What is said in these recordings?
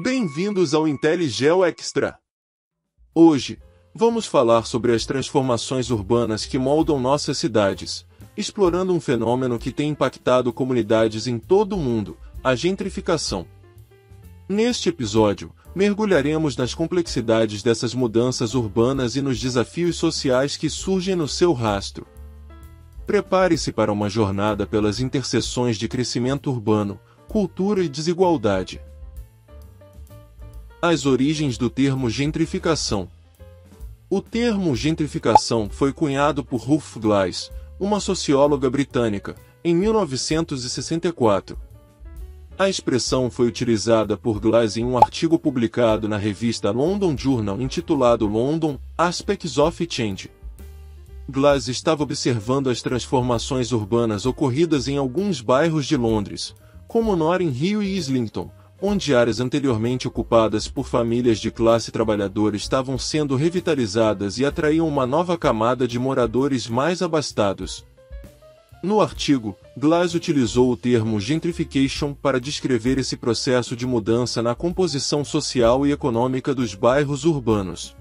Bem-vindos ao IntelliGeo Extra! Hoje, vamos falar sobre as transformações urbanas que moldam nossas cidades, explorando um fenômeno que tem impactado comunidades em todo o mundo, a gentrificação. Neste episódio, mergulharemos nas complexidades dessas mudanças urbanas e nos desafios sociais que surgem no seu rastro. Prepare-se para uma jornada pelas interseções de crescimento urbano, cultura e desigualdade. As origens do termo gentrificação. O termo gentrificação foi cunhado por Ruth Glass, uma socióloga britânica, em 1964. A expressão foi utilizada por Glass em um artigo publicado na revista London Journal intitulado London: Aspects of Change. Glass estava observando as transformações urbanas ocorridas em alguns bairros de Londres, como Notting Hill e Islington, onde áreas anteriormente ocupadas por famílias de classe trabalhadora estavam sendo revitalizadas e atraíam uma nova camada de moradores mais abastados. No artigo, Glass utilizou o termo gentrification para descrever esse processo de mudança na composição social e econômica dos bairros urbanos.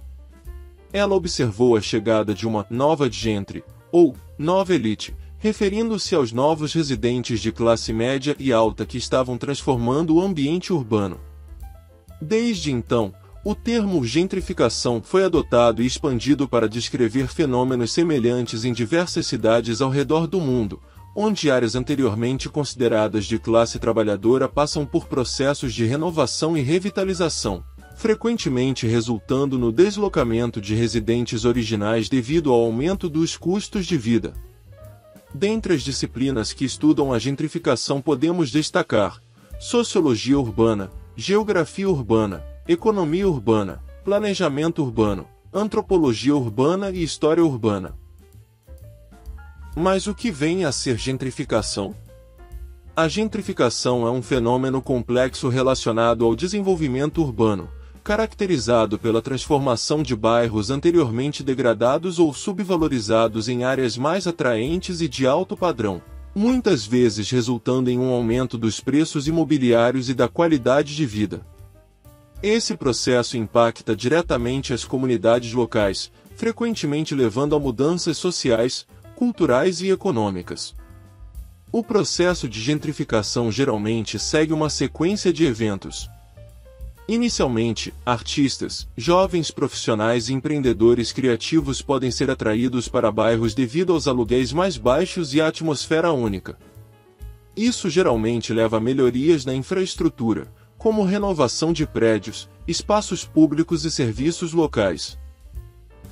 Ela observou a chegada de uma nova gente, ou nova elite, referindo-se aos novos residentes de classe média e alta que estavam transformando o ambiente urbano. Desde então, o termo gentrificação foi adotado e expandido para descrever fenômenos semelhantes em diversas cidades ao redor do mundo, onde áreas anteriormente consideradas de classe trabalhadora passam por processos de renovação e revitalização, frequentemente resultando no deslocamento de residentes originais devido ao aumento dos custos de vida. Dentre as disciplinas que estudam a gentrificação podemos destacar sociologia urbana, geografia urbana, economia urbana, planejamento urbano, antropologia urbana e história urbana. Mas o que vem a ser gentrificação? A gentrificação é um fenômeno complexo relacionado ao desenvolvimento urbano, caracterizado pela transformação de bairros anteriormente degradados ou subvalorizados em áreas mais atraentes e de alto padrão, muitas vezes resultando em um aumento dos preços imobiliários e da qualidade de vida. Esse processo impacta diretamente as comunidades locais, frequentemente levando a mudanças sociais, culturais e econômicas. O processo de gentrificação geralmente segue uma sequência de eventos. Inicialmente, artistas, jovens profissionais e empreendedores criativos podem ser atraídos para bairros devido aos aluguéis mais baixos e à atmosfera única. Isso geralmente leva a melhorias na infraestrutura, como renovação de prédios, espaços públicos e serviços locais.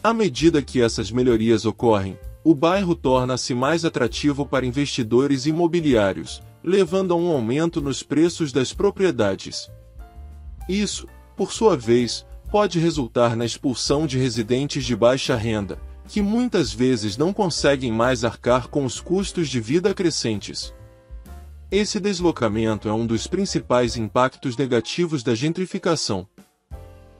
À medida que essas melhorias ocorrem, o bairro torna-se mais atrativo para investidores imobiliários, levando a um aumento nos preços das propriedades. Isso, por sua vez, pode resultar na expulsão de residentes de baixa renda, que muitas vezes não conseguem mais arcar com os custos de vida crescentes. Esse deslocamento é um dos principais impactos negativos da gentrificação.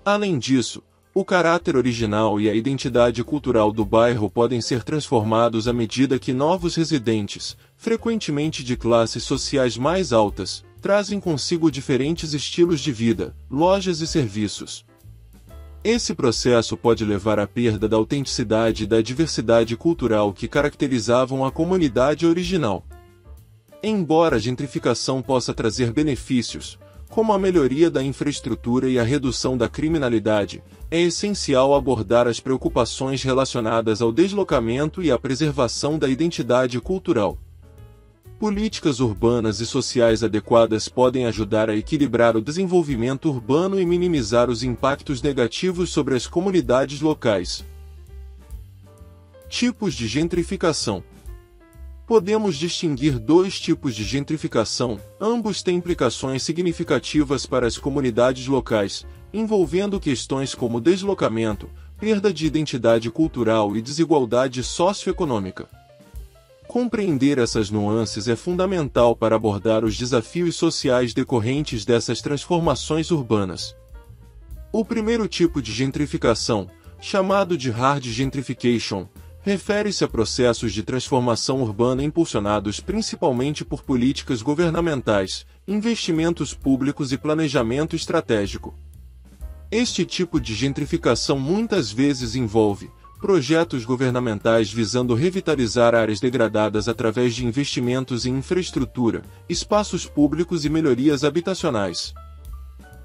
Além disso, o caráter original e a identidade cultural do bairro podem ser transformados à medida que novos residentes, frequentemente de classes sociais mais altas, trazem consigo diferentes estilos de vida, lojas e serviços. Esse processo pode levar à perda da autenticidade e da diversidade cultural que caracterizavam a comunidade original. Embora a gentrificação possa trazer benefícios, como a melhoria da infraestrutura e a redução da criminalidade, é essencial abordar as preocupações relacionadas ao deslocamento e à preservação da identidade cultural. Políticas urbanas e sociais adequadas podem ajudar a equilibrar o desenvolvimento urbano e minimizar os impactos negativos sobre as comunidades locais. Tipos de gentrificação. Podemos distinguir dois tipos de gentrificação, ambos têm implicações significativas para as comunidades locais, envolvendo questões como deslocamento, perda de identidade cultural e desigualdade socioeconômica. Compreender essas nuances é fundamental para abordar os desafios sociais decorrentes dessas transformações urbanas. O primeiro tipo de gentrificação, chamado de hard gentrification, refere-se a processos de transformação urbana impulsionados principalmente por políticas governamentais, investimentos públicos e planejamento estratégico. Este tipo de gentrificação muitas vezes envolve projetos governamentais visando revitalizar áreas degradadas através de investimentos em infraestrutura, espaços públicos e melhorias habitacionais.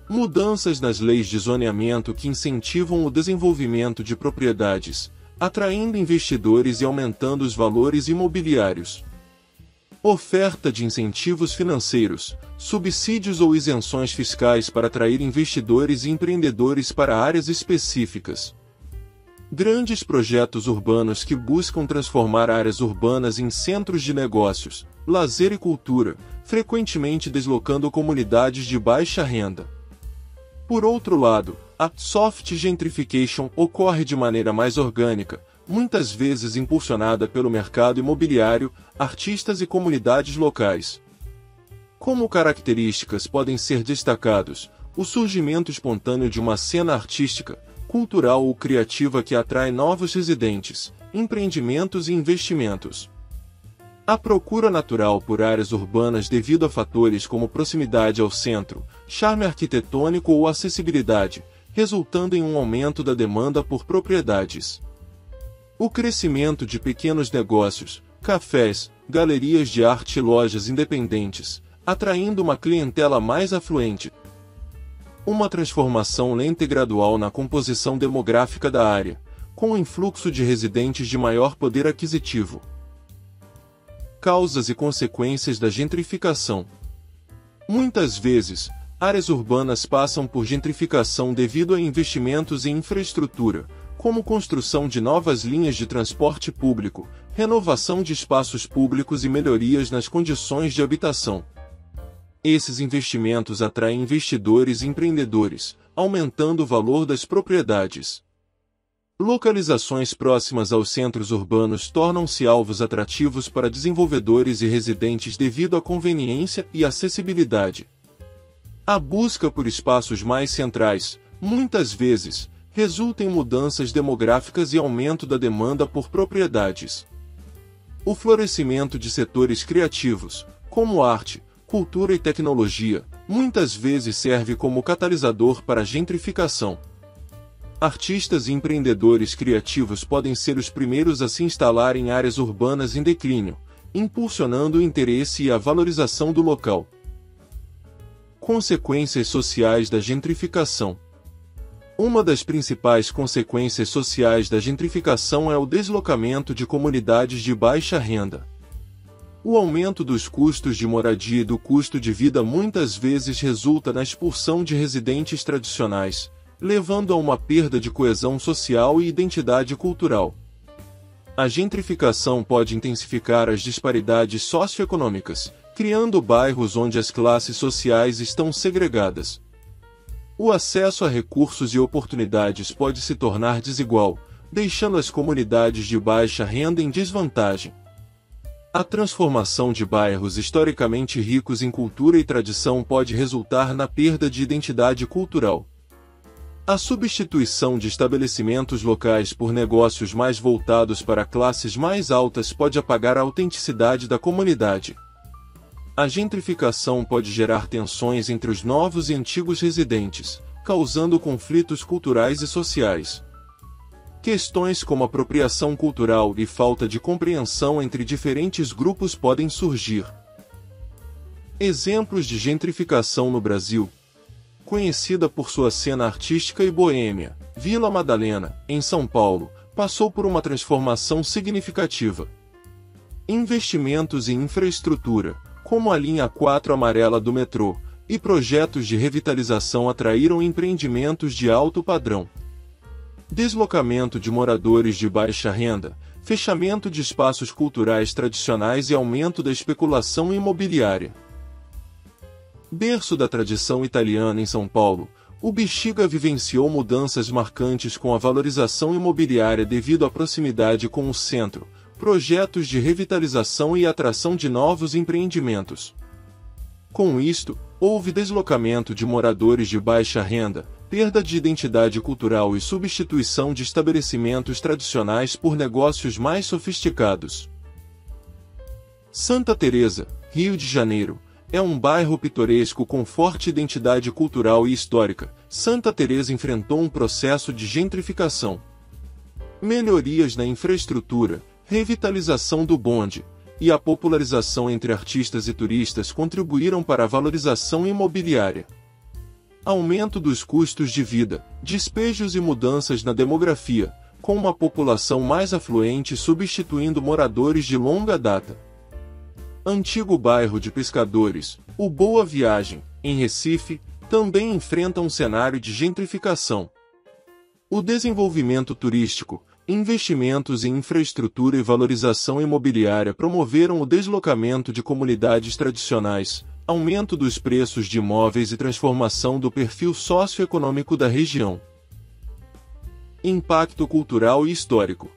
Mudanças nas leis de zoneamento que incentivam o desenvolvimento de propriedades, atraindo investidores e aumentando os valores imobiliários. Oferta de incentivos financeiros, subsídios ou isenções fiscais para atrair investidores e empreendedores para áreas específicas. Grandes projetos urbanos que buscam transformar áreas urbanas em centros de negócios, lazer e cultura, frequentemente deslocando comunidades de baixa renda. Por outro lado, a soft gentrification ocorre de maneira mais orgânica, muitas vezes impulsionada pelo mercado imobiliário, artistas e comunidades locais. Como características podem ser destacados o surgimento espontâneo de uma cena artística, cultural ou criativa que atrai novos residentes, empreendimentos e investimentos. A procura natural por áreas urbanas devido a fatores como proximidade ao centro, charme arquitetônico ou acessibilidade, resultando em um aumento da demanda por propriedades. O crescimento de pequenos negócios, cafés, galerias de arte e lojas independentes, atraindo uma clientela mais afluente. Uma transformação lenta e gradual na composição demográfica da área, com o influxo de residentes de maior poder aquisitivo. Causas e consequências da gentrificação. Muitas vezes, áreas urbanas passam por gentrificação devido a investimentos em infraestrutura, como construção de novas linhas de transporte público, renovação de espaços públicos e melhorias nas condições de habitação. Esses investimentos atraem investidores e empreendedores, aumentando o valor das propriedades. Localizações próximas aos centros urbanos tornam-se alvos atrativos para desenvolvedores e residentes devido à conveniência e acessibilidade. A busca por espaços mais centrais, muitas vezes, resulta em mudanças demográficas e aumento da demanda por propriedades. O florescimento de setores criativos, como arte, cultura e tecnologia, muitas vezes serve como catalisador para a gentrificação. Artistas e empreendedores criativos podem ser os primeiros a se instalar em áreas urbanas em declínio, impulsionando o interesse e a valorização do local. Consequências sociais da gentrificação. Uma das principais consequências sociais da gentrificação é o deslocamento de comunidades de baixa renda. O aumento dos custos de moradia e do custo de vida muitas vezes resulta na expulsão de residentes tradicionais, levando a uma perda de coesão social e identidade cultural. A gentrificação pode intensificar as disparidades socioeconômicas, criando bairros onde as classes sociais estão segregadas. O acesso a recursos e oportunidades pode se tornar desigual, deixando as comunidades de baixa renda em desvantagem. A transformação de bairros historicamente ricos em cultura e tradição pode resultar na perda de identidade cultural. A substituição de estabelecimentos locais por negócios mais voltados para classes mais altas pode apagar a autenticidade da comunidade. A gentrificação pode gerar tensões entre os novos e antigos residentes, causando conflitos culturais e sociais. Questões como apropriação cultural e falta de compreensão entre diferentes grupos podem surgir. Exemplos de gentrificação no Brasil. Conhecida por sua cena artística e boêmia, Vila Madalena, em São Paulo, passou por uma transformação significativa. Investimentos em infraestrutura, como a linha 4 amarela do metrô, e projetos de revitalização atraíram empreendimentos de alto padrão. Deslocamento de moradores de baixa renda, fechamento de espaços culturais tradicionais e aumento da especulação imobiliária. Berço da tradição italiana em São Paulo, o Bexiga vivenciou mudanças marcantes com a valorização imobiliária devido à proximidade com o centro, projetos de revitalização e atração de novos empreendimentos. Com isto, houve deslocamento de moradores de baixa renda, perda de identidade cultural e substituição de estabelecimentos tradicionais por negócios mais sofisticados. Santa Teresa, Rio de Janeiro, é um bairro pitoresco com forte identidade cultural e histórica. Santa Teresa enfrentou um processo de gentrificação. Melhorias na infraestrutura, revitalização do bonde e a popularização entre artistas e turistas contribuíram para a valorização imobiliária. Aumento dos custos de vida, despejos e mudanças na demografia, com uma população mais afluente substituindo moradores de longa data. Antigo bairro de pescadores, o Boa Viagem, em Recife, também enfrenta um cenário de gentrificação. O desenvolvimento turístico, investimentos em infraestrutura e valorização imobiliária promoveram o deslocamento de comunidades tradicionais, aumento dos preços de imóveis e transformação do perfil socioeconômico da região. Impacto cultural e histórico.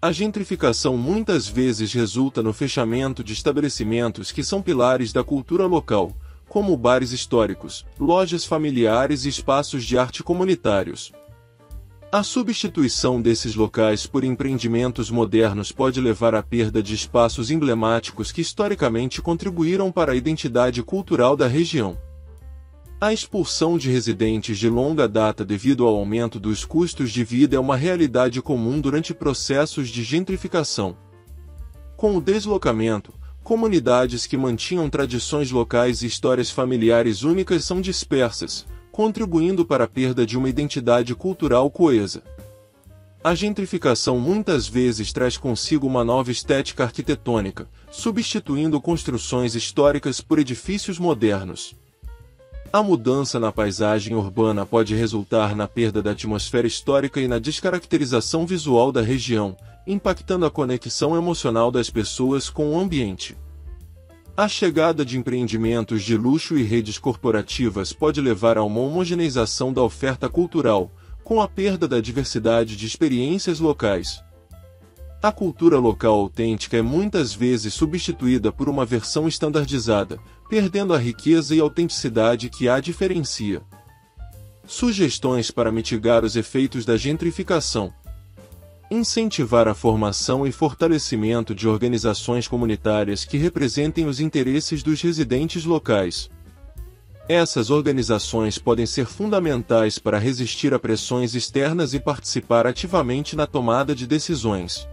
A gentrificação muitas vezes resulta no fechamento de estabelecimentos que são pilares da cultura local, como bares históricos, lojas familiares e espaços de arte comunitários. A substituição desses locais por empreendimentos modernos pode levar à perda de espaços emblemáticos que historicamente contribuíram para a identidade cultural da região. A expulsão de residentes de longa data devido ao aumento dos custos de vida é uma realidade comum durante processos de gentrificação. Com o deslocamento, comunidades que mantinham tradições locais e histórias familiares únicas são dispersas, contribuindo para a perda de uma identidade cultural coesa. A gentrificação muitas vezes traz consigo uma nova estética arquitetônica, substituindo construções históricas por edifícios modernos. A mudança na paisagem urbana pode resultar na perda da atmosfera histórica e na descaracterização visual da região, impactando a conexão emocional das pessoas com o ambiente. A chegada de empreendimentos de luxo e redes corporativas pode levar a uma homogeneização da oferta cultural, com a perda da diversidade de experiências locais. A cultura local autêntica é muitas vezes substituída por uma versão estandardizada, perdendo a riqueza e autenticidade que a diferencia. Sugestões para mitigar os efeitos da gentrificação. Incentivar a formação e fortalecimento de organizações comunitárias que representem os interesses dos residentes locais. Essas organizações podem ser fundamentais para resistir a pressões externas e participar ativamente na tomada de decisões.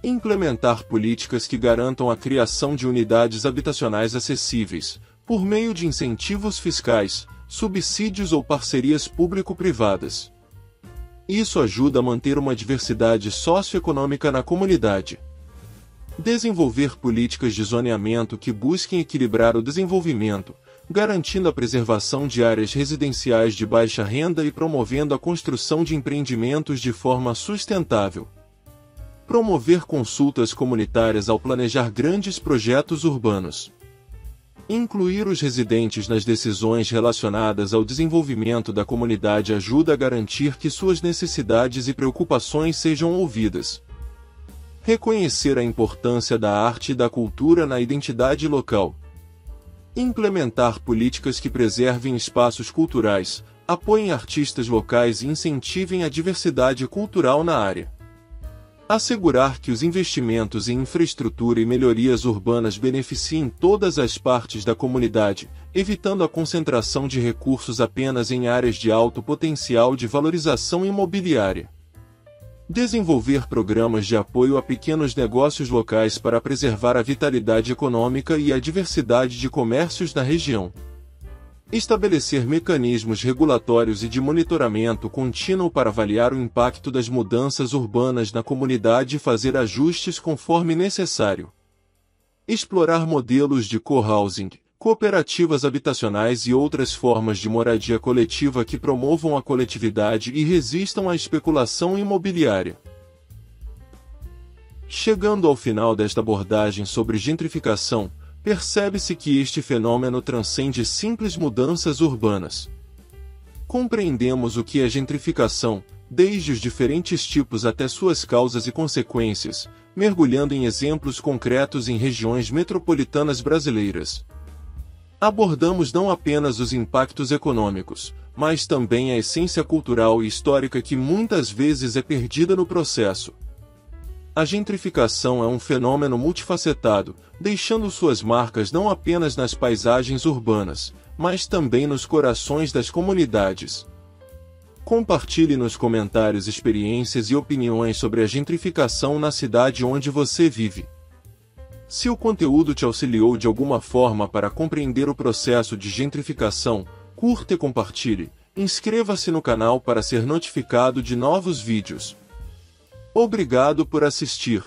Implementar políticas que garantam a criação de unidades habitacionais acessíveis, por meio de incentivos fiscais, subsídios ou parcerias público-privadas. Isso ajuda a manter uma diversidade socioeconômica na comunidade. Desenvolver políticas de zoneamento que busquem equilibrar o desenvolvimento, garantindo a preservação de áreas residenciais de baixa renda e promovendo a construção de empreendimentos de forma sustentável. Promover consultas comunitárias ao planejar grandes projetos urbanos. Incluir os residentes nas decisões relacionadas ao desenvolvimento da comunidade ajuda a garantir que suas necessidades e preocupações sejam ouvidas. Reconhecer a importância da arte e da cultura na identidade local. Implementar políticas que preservem espaços culturais, apoiem artistas locais e incentivem a diversidade cultural na área. Assegurar que os investimentos em infraestrutura e melhorias urbanas beneficiem todas as partes da comunidade, evitando a concentração de recursos apenas em áreas de alto potencial de valorização imobiliária. Desenvolver programas de apoio a pequenos negócios locais para preservar a vitalidade econômica e a diversidade de comércios na região. Estabelecer mecanismos regulatórios e de monitoramento contínuo para avaliar o impacto das mudanças urbanas na comunidade e fazer ajustes conforme necessário. Explorar modelos de co-housing, cooperativas habitacionais e outras formas de moradia coletiva que promovam a coletividade e resistam à especulação imobiliária. Chegando ao final desta abordagem sobre gentrificação, percebe-se que este fenômeno transcende simples mudanças urbanas. Compreendemos o que é gentrificação, desde os diferentes tipos até suas causas e consequências, mergulhando em exemplos concretos em regiões metropolitanas brasileiras. Abordamos não apenas os impactos econômicos, mas também a essência cultural e histórica que muitas vezes é perdida no processo. A gentrificação é um fenômeno multifacetado, deixando suas marcas não apenas nas paisagens urbanas, mas também nos corações das comunidades. Compartilhe nos comentários experiências e opiniões sobre a gentrificação na cidade onde você vive. Se o conteúdo te auxiliou de alguma forma para compreender o processo de gentrificação, curta e compartilhe. Inscreva-se no canal para ser notificado de novos vídeos. Obrigado por assistir.